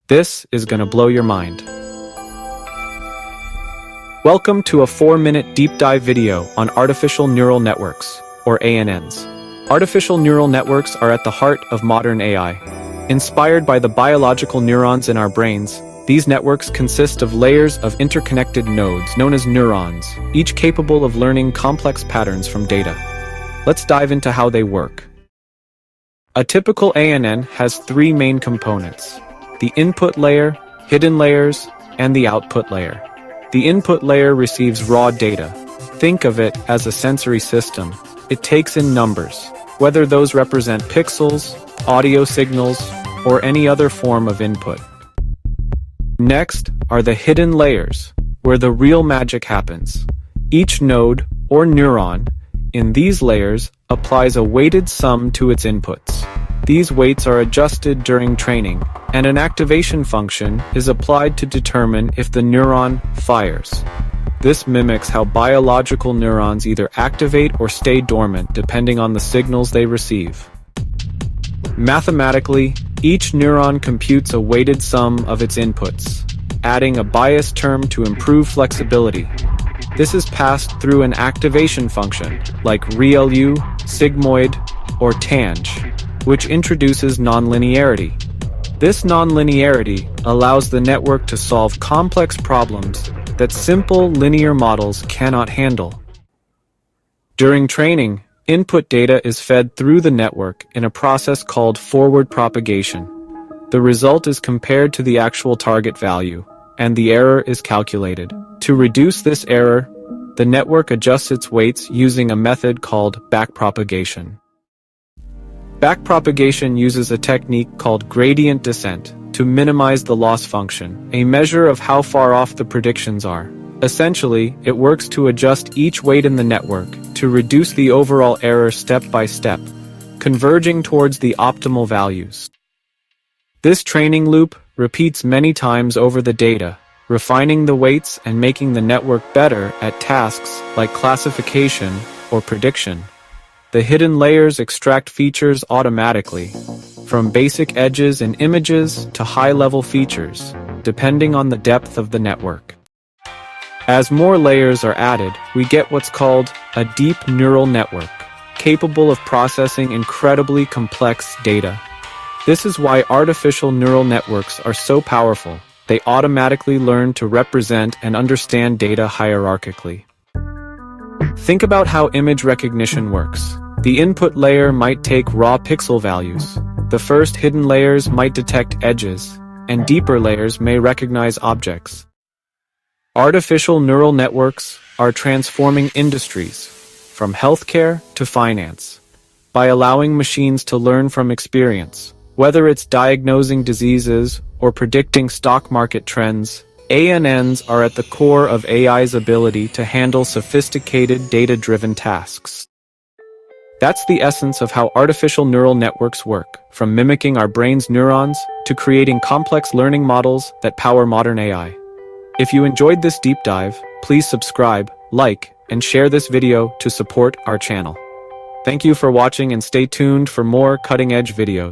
This is gonna blow your mind. Welcome to a 4-minute deep dive video on artificial neural networks, or ANNs. Artificial neural networks are at the heart of modern AI. Inspired by the biological neurons in our brains, these networks consist of layers of interconnected nodes known as neurons, each capable of learning complex patterns from data. Let's dive into how they work. A typical ANN has three main components: the input layer, hidden layers, and the output layer. The input layer receives raw data. Think of it as a sensory system. It takes in numbers, whether those represent pixels, audio signals, or any other form of input. Next are the hidden layers, where the real magic happens. Each node, or neuron, in these layers applies a weighted sum to its inputs. These weights are adjusted during training, and an activation function is applied to determine if the neuron fires. This mimics how biological neurons either activate or stay dormant depending on the signals they receive. Mathematically, each neuron computes a weighted sum of its inputs, adding a bias term to improve flexibility. This is passed through an activation function, like ReLU, sigmoid, or tang, which introduces nonlinearity. This nonlinearity allows the network to solve complex problems that simple linear models cannot handle. During training, input data is fed through the network in a process called forward propagation. The result is compared to the actual target value, and the error is calculated. To reduce this error, the network adjusts its weights using a method called backpropagation. Backpropagation uses a technique called gradient descent to minimize the loss function, a measure of how far off the predictions are. Essentially, it works to adjust each weight in the network to reduce the overall error step by step, converging towards the optimal values. This training loop repeats many times over the data, refining the weights and making the network better at tasks like classification or prediction. The hidden layers extract features automatically, from basic edges and images to high-level features, depending on the depth of the network. As more layers are added, we get what's called a deep neural network, capable of processing incredibly complex data. This is why artificial neural networks are so powerful. They automatically learn to represent and understand data hierarchically. Think about how image recognition works. The input layer might take raw pixel values. The first hidden layers might detect edges, and deeper layers may recognize objects. Artificial neural networks are transforming industries, from healthcare to finance, by allowing machines to learn from experience. Whether it's diagnosing diseases or predicting stock market trends, ANNs are at the core of AI's ability to handle sophisticated data-driven tasks. That's the essence of how artificial neural networks work, from mimicking our brain's neurons to creating complex learning models that power modern AI. If you enjoyed this deep dive, please subscribe, like, and share this video to support our channel. Thank you for watching and stay tuned for more cutting-edge videos.